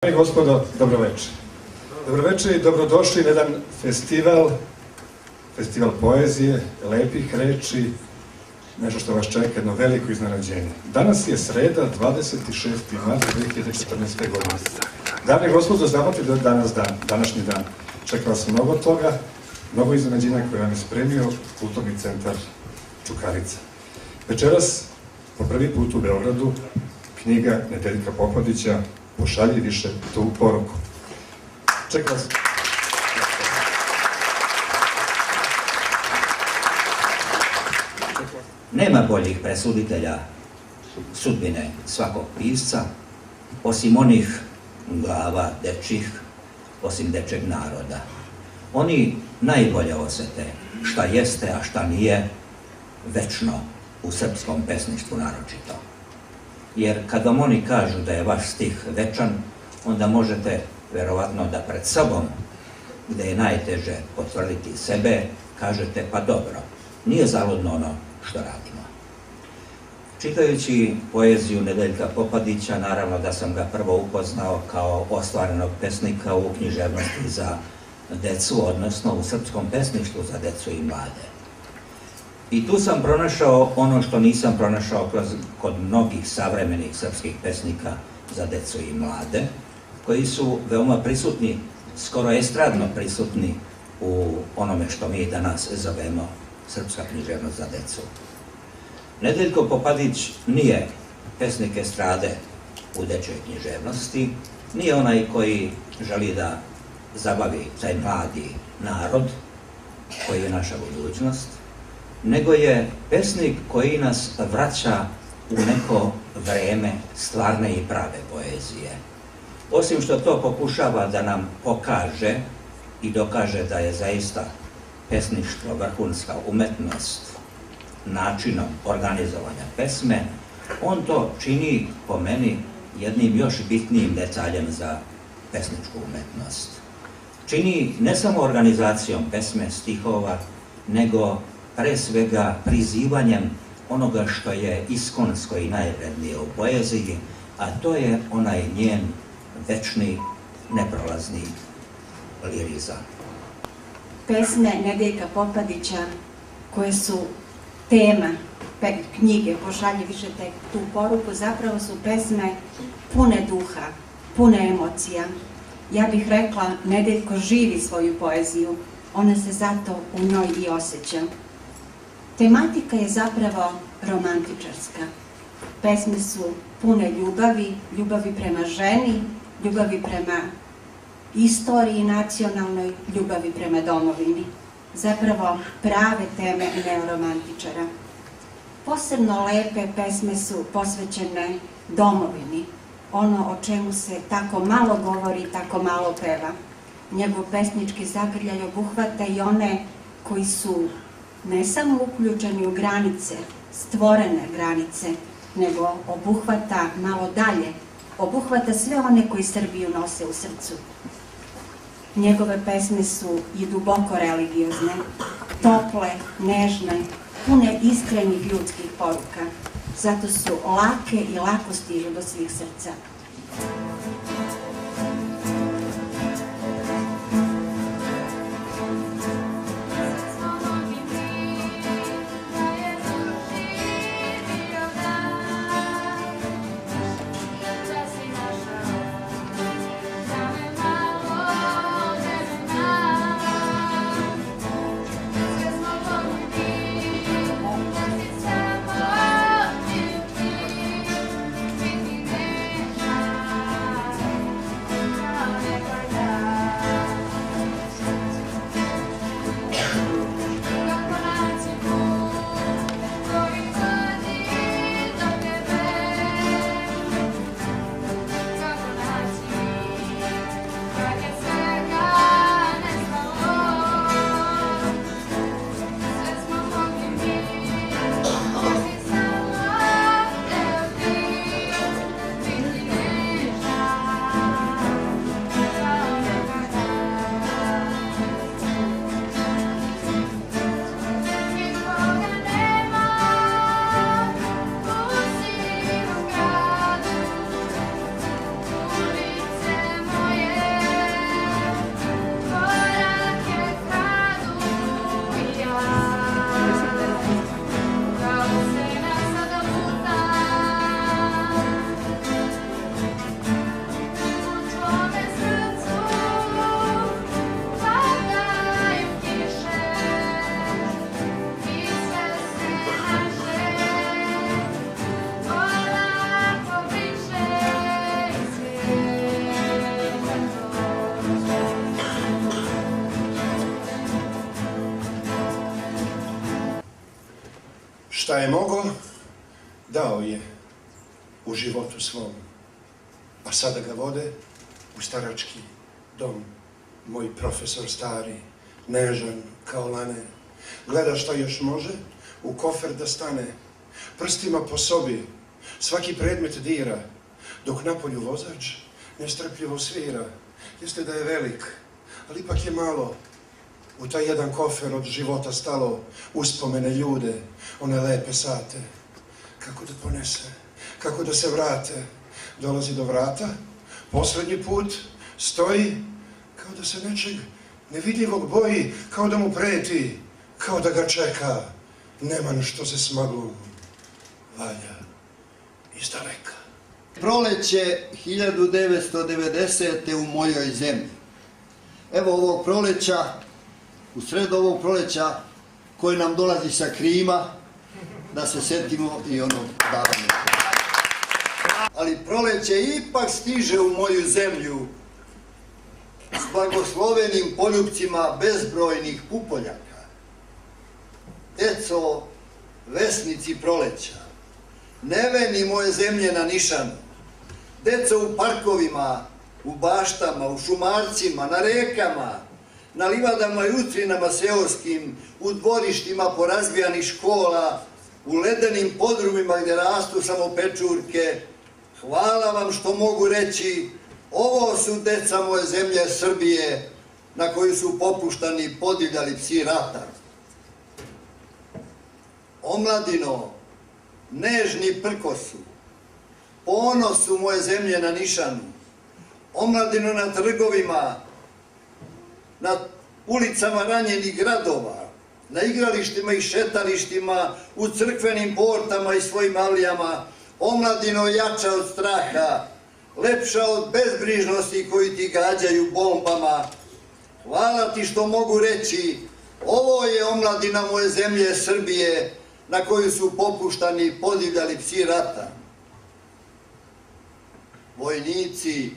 Dame i gospodo, dobroveče. Dobroveče i dobrodošli na jedan festival poezije, lepih reči, nešto što vas čeka, jedno veliko iznenađenje. Danas je sreda, 26. mart 2014. godine. Dame i gospodo, znate da je današnji dan. Čeka vas mnogo toga, mnogo iznenađenja koje vam je spremio Kulturni centar Čukarica. Večeras, po prvi put u Beogradu, knjiga Nedeljka Popadića Pošalji više tu poruku. Čekam vas. Nema boljih presuditelja sudbine svakog pisca, osim onih glava dečjih, osim dečjeg naroda. Oni najbolje osete šta jeste, a šta nije večno u srpskom pesništvu naročito. Jer kad vam oni kažu da je vaš stih večan, onda možete verovatno da pred sobom, gde je najteže potvrditi sebe, kažete pa dobro, nije zaludno ono što radimo. Čitajući poeziju Nedeljka Popadića, naravno da sam ga prvo upoznao kao ostvarenog pesnika u književnosti za decu, odnosno u srpskom pesništvu za decu i mlade. I tu sam pronašao ono što nisam pronašao kod mnogih savremenih srpskih pesnika za decu i mlade, koji su veoma prisutni, skoro estradno prisutni u onome što mi danas zovemo srpska književnost za decu. Nedeljko Popadić nije pesnik estrade u dečjoj književnosti, nije onaj koji želi da zabavi taj mladi narod, koji je naša budućnost, nego je pesnik koji nas vraća u neko vreme stvarne i prave poezije. Osim što to pokušava da nam pokaže i dokaže da je zaista pesništvo vrhunska umetnost načinom organizovanja pesme, on to čini po meni jednim još bitnijim detaljem za pesničku umetnost. Čini ne samo organizacijom pesme, stihova, nego pre svega prizivanjem onoga što je iskonsko i najvrednije u poeziji, a to je onaj njen večni, neprolazni lirizam. Pesme Nedeljka Popadića, koje su tema knjige Pošalji više tu poruku, zapravo su pesme pune duha, pune emocija. Ja bih rekla, Nedeljko živi svoju poeziju, ona se zato u njoj i osjeća. Tematika je zapravo romantičarska. Pesme su pune ljubavi, ljubavi prema ženi, ljubavi prema istoriji nacionalnoj, ljubavi prema domovini. Zapravo prave teme neoromantičara. Posebno lepe pesme su posvećene domovini, ono o čemu se tako malo govori, tako malo peva. Njegov pesnički zagrljaj obuhvata i one koji su ne samo uključeni u granice, stvorene granice, nego obuhvata malo dalje, obuhvata sve one koji Srbiju nose u srcu. Njegove pesme su i duboko religiozne, tople, nežne, pune iskrenih ljudskih poruka. Zato su lake i lako stižu do svih srca. Šta je mogao, dao je u životu svom. A sada ga vode u starački dom. Moj profesor stari, nežan kao lane, gleda šta još može, u kofer da stane, prstima po sobi, svaki predmet dira, dok napolju vozač nestrpljivo svira. Jeste da je velik, ali ipak je malo. U taj jedan kofer od života stalo uspomene ljude, one lepe sate. Kako da ponese, kako da se vrate. Dolazi do vrata, poslednji put stoji, kao da se nečeg nevidljivog boji, kao da mu preti, kao da ga čeka neman što se smaglom valja iz daleka. Proleće 1990. u mojoj zemlji. Evo ovog proleća, u sredu ovog proleća koji nam dolazi sa Krima, da se setimo i onog davanja. Ali proleće ipak stiže u moju zemlju s blagoslovenim poljupcima bezbrojnih pupoljaka. Deco, vesnici proleća, neveni moje zemlje na nišanu, deco u parkovima, u baštama, u šumarcima, na rekama, na livadama i utrinama seoskim, u dvorištima porazbijanih škola, u ledenim podrumima gdje rastu samo pečurke. Hvala vam što mogu reći, ovo su deca moje zemlje Srbije, na koju su popuštani podivljali psi rata. Omladino, nežni prkosu, ponosu moje zemlje na nišanu, omladino na trgovima, na ulicama ranjenih gradova, na igralištima i šetalištima, u crkvenim portama i svojim avlijama, omladino jača od straha, lepša od bezbrižnosti koji ti gađaju bombama. Hvala ti što mogu reći, ovo je omladina moje zemlje Srbije, na koju su popuštani podivljali psi rata. Vojnici,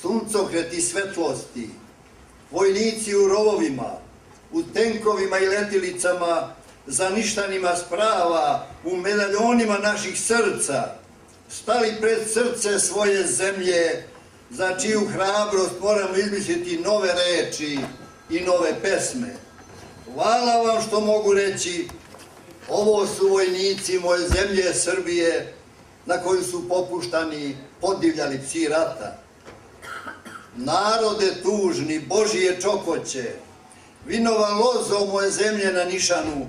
suncokreti svetlosti, vojnici u rovovima, u tenkovima i letilicama, za ništanima sprava, u medaljonima naših srca, stali pred srce svoje zemlje, za čiju hrabrost moramo izmisliti nove reči i nove pesme. Hvala vam što mogu reći, ovo su vojnici moje zemlje Srbije, na koju su popuštani podivljali psi rata. Narode tužni, Božije čokoće, vinova lozo moje zemlje na nišanu,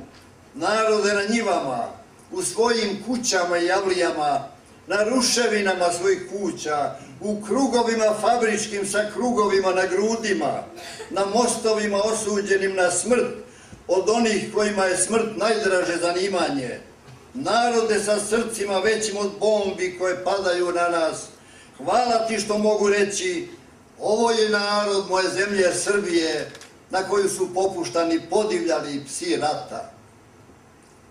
narode na njivama, u svojim kućama i javlijama, na ruševinama svojih kuća, u krugovima fabričkim sa krugovima na grudima, na mostovima osuđenim na smrt, od onih kojima je smrt najdraže zanimanje. Narode sa srcima većim od bombi koje padaju na nas, hvala ti što mogu reći, ovo je narod moje zemlje Srbije, na koju su popuštani podivljali psi rata.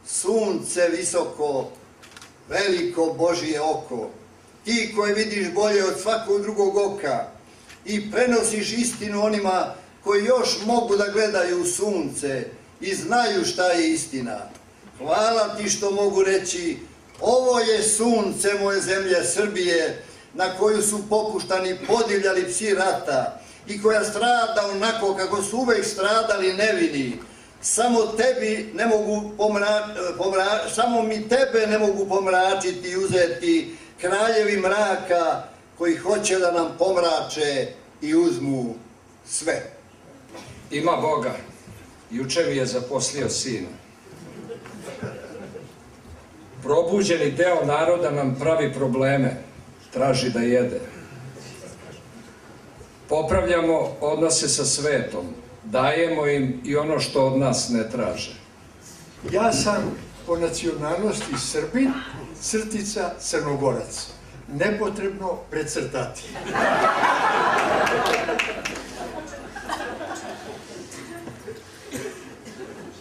Sunce visoko, veliko Božije oko, ti koje vidiš bolje od svakog drugog oka i prenosiš istinu onima koji još mogu da gledaju u sunce i znaju šta je istina. Hvala ti što mogu reći, ovo je sunce moje zemlje Srbije, na koju su popuštani podivljali psi rata i koja strada onako kako su uvek stradali nevini. Samo mi tebe ne mogu pomračiti i uzeti kraljevi mraka koji hoće da nam pomrače i uzmu sve. Ima Boga, juče mi je zaposlio sina. Probuđeni deo naroda nam pravi probleme, traži da jede. Popravljamo odnose sa svetom, dajemo im i ono što od nas ne traže. Ja sam po nacionalnosti Srbin, crtica Crnogorac. Nepotrebno precrtati.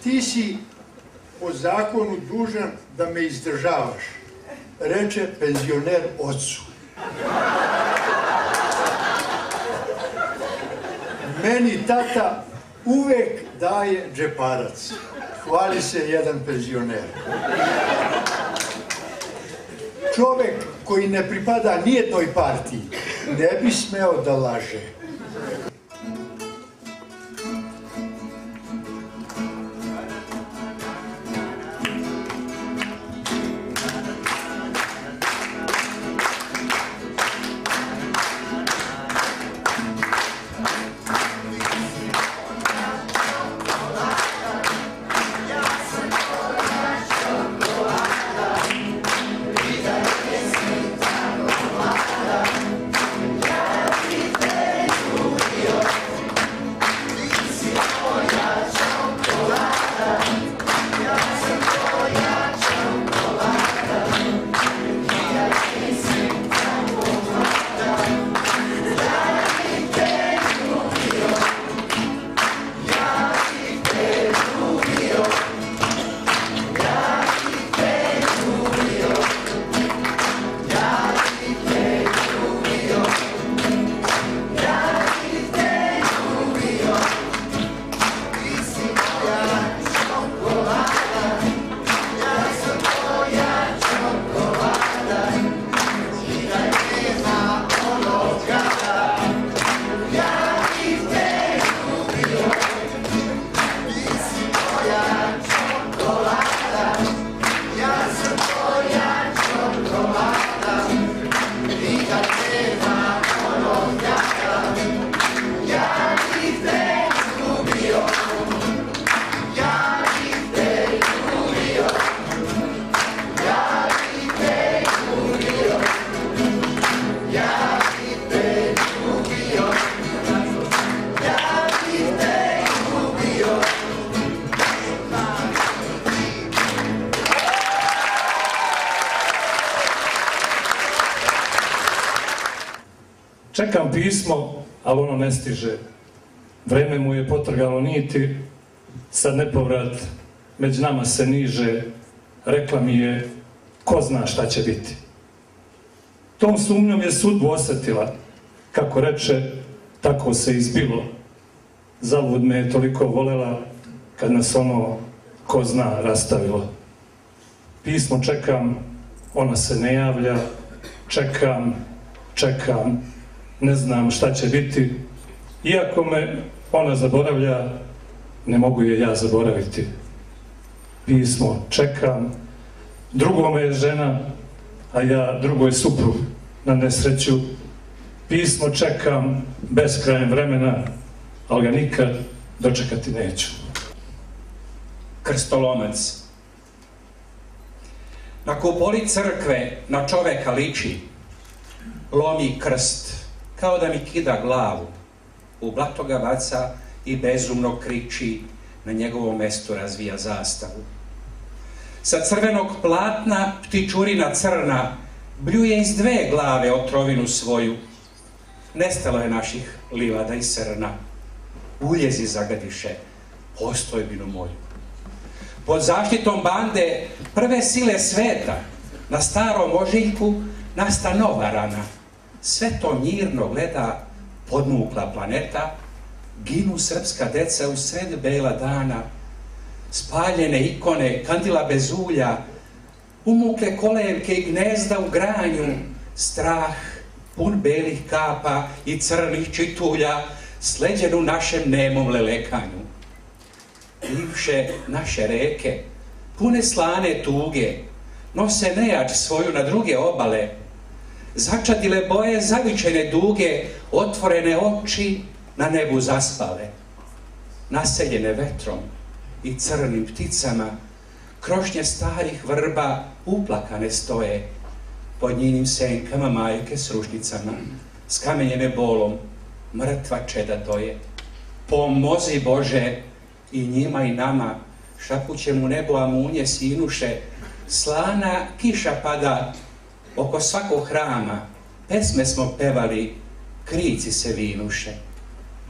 Ti si po zakonu dužan da me izdržavaš, reče penzioner ocu. Meni tata uvek daje džeparac. hvali se jedan penzioner. Čovek koji ne pripada nijednoj partiji ne bi smeo da laže. Čekam pismo, ali ono ne stiže. Vreme mu je potrgalo niti, sad nepovrat među nama se niže. Rekla mi je, ko zna šta će biti. Tom sumnjom je sudbu osjetila. Kako reče, tako se izbilo. Zavud me je toliko volela, kad nas ono, ko zna, rastavilo. Pismo čekam, ona se ne javlja. Čekam, ne znam šta će biti. Iako me ona zaboravlja, ne mogu je ja zaboraviti. Pismo čekam, drugome je žena, a ja drugoj suprug na nesreću. Pismo čekam beskrajem vremena, ali ga nikad dočekati neću. Krstolomac. Na kupoli crkve na čoveka liči, lomi krst, kao da mi kida glavu, u blato ga baca i bezumno kriči, na njegovom mestu razvija zastavu. Sa crvenog platna ptičurina crna bljuje iz dve glave otrovinu svoju. Nestalo je naših livada i srna, uljezi zagadiše postojbinu moju. Pod zaštitom bande prve sile sveta, na starom ožiljku nasta nova rana. Sve to mirno gleda podmukla planeta, ginu srpska deca u sred bela dana, spaljene ikone, kandila bez ulja, umukle kolevke i gnezda u granju, strah, pun belih kapa i crnih čitulja, sleđen u našem nemom lelekanju. Bivše naše reke, pune slane tuge, nose nejač svoju na druge obale, začadile boje zavičene duge, otvorene oči na nebu zaspale, naseljene vetrom i crnim pticama, krošnje starih vrba uplakane stoje, pod njenim senkama majke s rušnicama, skamenjene bolom, mrtva čeda doje. Pomozi Bože i njima i nama, šapuće mu nebo amunje sinuše, slana kiša pada oko svakog hrama, pesme smo pevali, krici se vinuše.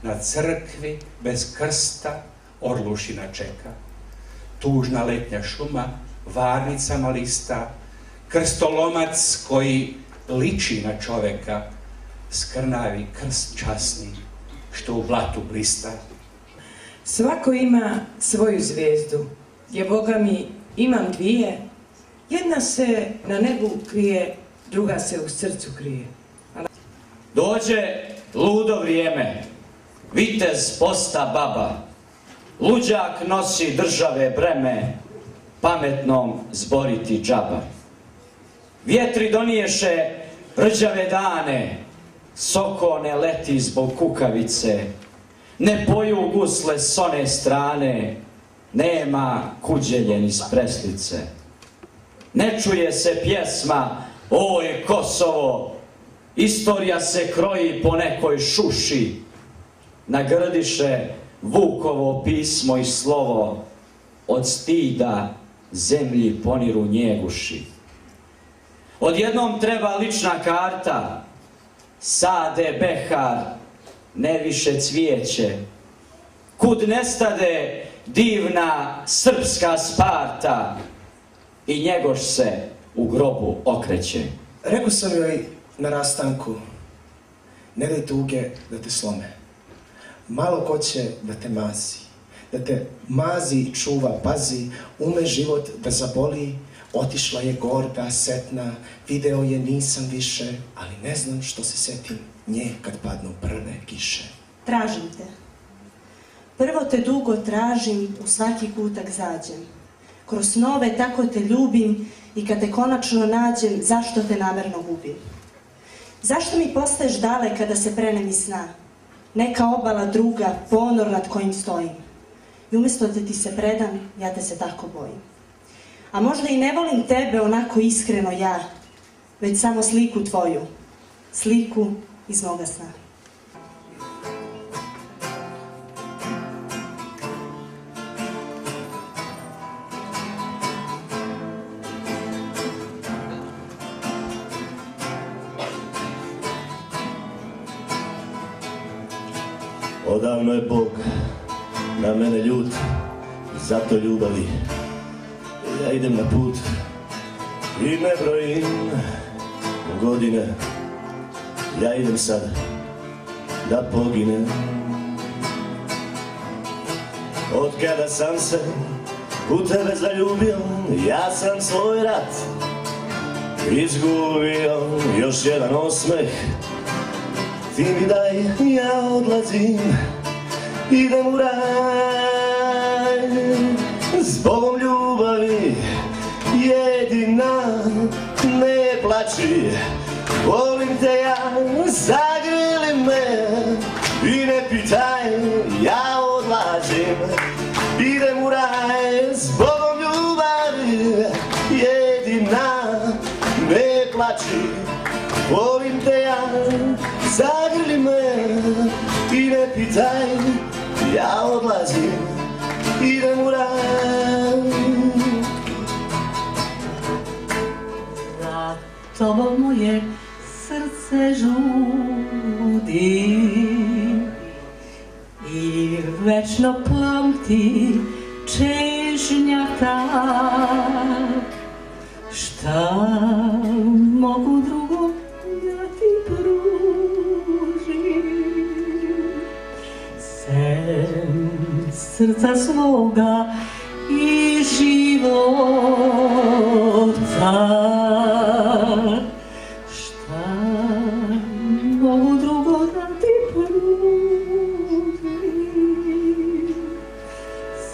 Na crkvi bez krsta orlušina čeka. Tužna letnja šuma varnicama lista, krstolomac koji liči na čoveka, skrnavi krst časni što u blatu blista. Svako ima svoju zvijezdu, je, Boga mi, imam dvije, jedna se na nebu krije, druga se u srcu krije. Dođe ludo vrijeme, vitez posta baba, luđak nosi države breme, pametnom zboriti džaba. Vjetri doniješe rđave dane, soko ne leti zbog kukavice, ne poju gusle s one strane, nema kuđeljen iz preslice. Ne čuje se pjesma Oj Kosovo, istorija se kroji po nekoj šuši, nagrdiše Vukovo pismo i slovo, od stida zemlji poniru njeguši. Odjednom treba lična karta, sade behar, ne više cvijeće. Kud nestade divna srpska Sparta i Njegoš se u grobu okreće. Rekao sam joj na rastanku, ne daj tuge da te slome. Malo ko će da te mazi, da te mazi i čuva, pazi, ume život da zaboli. Otišla je gorda, setna, video je nisam više, ali ne znam što se setim nje kad padnu prve kiše. Tražim te. Prvo te dugo tražim, u svaki kutak zađem. Kroz snove tako te ljubim i kad te konačno nađem, zašto te namerno gubim? Zašto mi postaješ dale kada se prenem iz sna? Neka obala druga, ponor nad kojim stojim. I umjesto da ti se predam, ja te se tako bojim. A možda i ne volim tebe onako iskreno ja, već samo sliku tvoju, sliku iz moga sna. Odavno je Bog na mene ljut, zato ljubavi ja idem na put i ne brojim godine, ja idem sad da poginem. Od kada sam se u tebe zaljubio, ja sam svoj rat izgubio. Još jedan osmeh ti mi daj, ja odlazim, idem u raj. Zbogom ljubavi jedina, ne plači, volim te ja, zagrli me i ne pitaj, ja odlazim, idem u raj. Zbogom ljubavi jedina, ne plači, volim te ja, zagrli me i ne pitaj, ja odlazim, idem u raj. Za tobom moje srce žudi i večno pamti čežnja ta. Šta mogu drugo da ti pružim, sem srca svoga i života. Šta mogu drugo da ti pružim,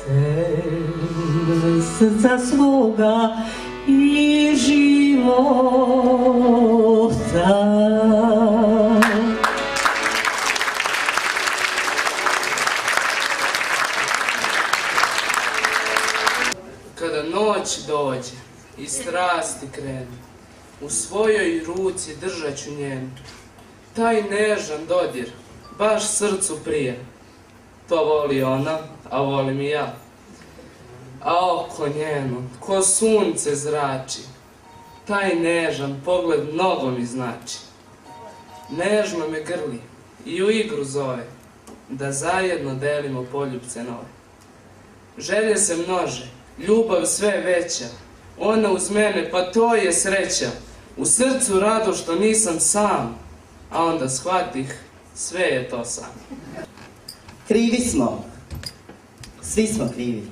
sem srca svoga i života. Kada noć dođe i strasti krenu, u svojoj ruci držat ću njenu. Taj nežan dodir, baš srcu prije. To voli ona, a volim i ja. A oko njeno, ko sunce zrači, taj nežan pogled mnogo mi znači. Nežno me grli i u igru zove, da zajedno delimo poljupce nove. Želje se množe, ljubav sve veća, ona uz mene, pa to je sreća. U srcu rado što nisam sam, a onda shvatih, sve je to sam. Krivi smo, svi smo krivi.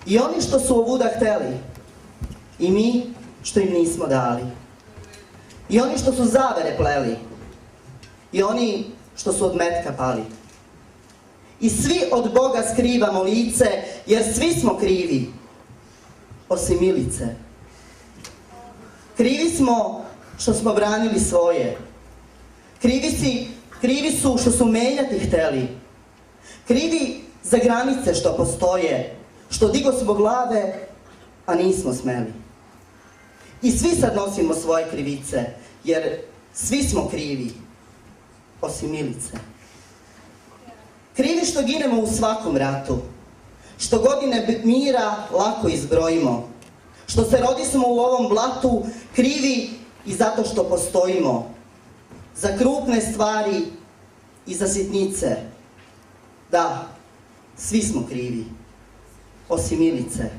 I oni što su ovuda hteli, i mi što im nismo dali. I oni što su zavere pleli, i oni što su od metka pali. I svi od Boga skrivamo lice, jer svi smo krivi, osim Milice. Krivi smo što smo branili svoje. Krivi su što su menjati hteli. Krivi za granice što postoje, što digo smo glave, a nismo smeli. I svi sad nosimo svoje krivice, jer svi smo krivi, osim Milice. Krivi što ginemo u svakom ratu, što godine mira lako izbrojimo, što se rodismo u ovom blatu, krivi i zato što postojimo, za krupne stvari i za sitnice. Da, svi smo krivi, osim Milice.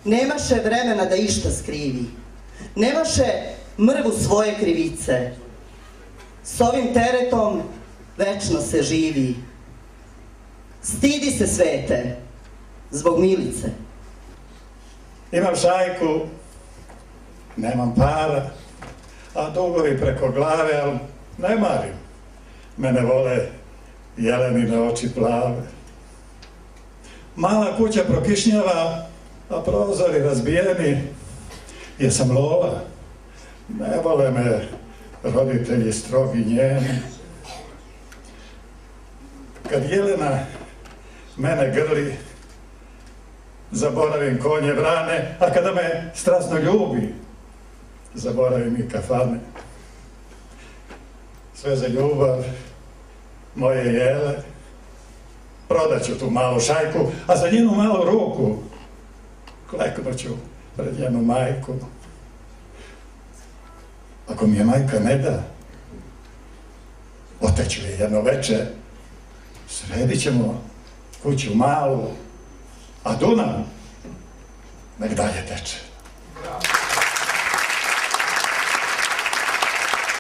Nemaše vremena da išta skrivi, nemaše mrvu svoje krivice. S ovim teretom večno se živi. Stidi se svete, zbog Milice. Imam šajku, nemam para, a dugovi preko glave, ali ne marim. Mene vole jelenine oči plave. Mala kuća prokišnjava, a prozori razbijeni, jesam lova. Ne vole me roditelji strogi njeni. Kad Jelena mene grli, zaboravim konje vrane, a kada me strasno ljubi, zaboravim i kafane. Sve za ljubav moje Jele, prodaću tu malu šajku, a za njenu malu ruku kleknuću pred njenu majku. Ako mi je majka ne da, oteću je jedno veče, sredit ćemo kuću malu, a Dunav nek dalje teče.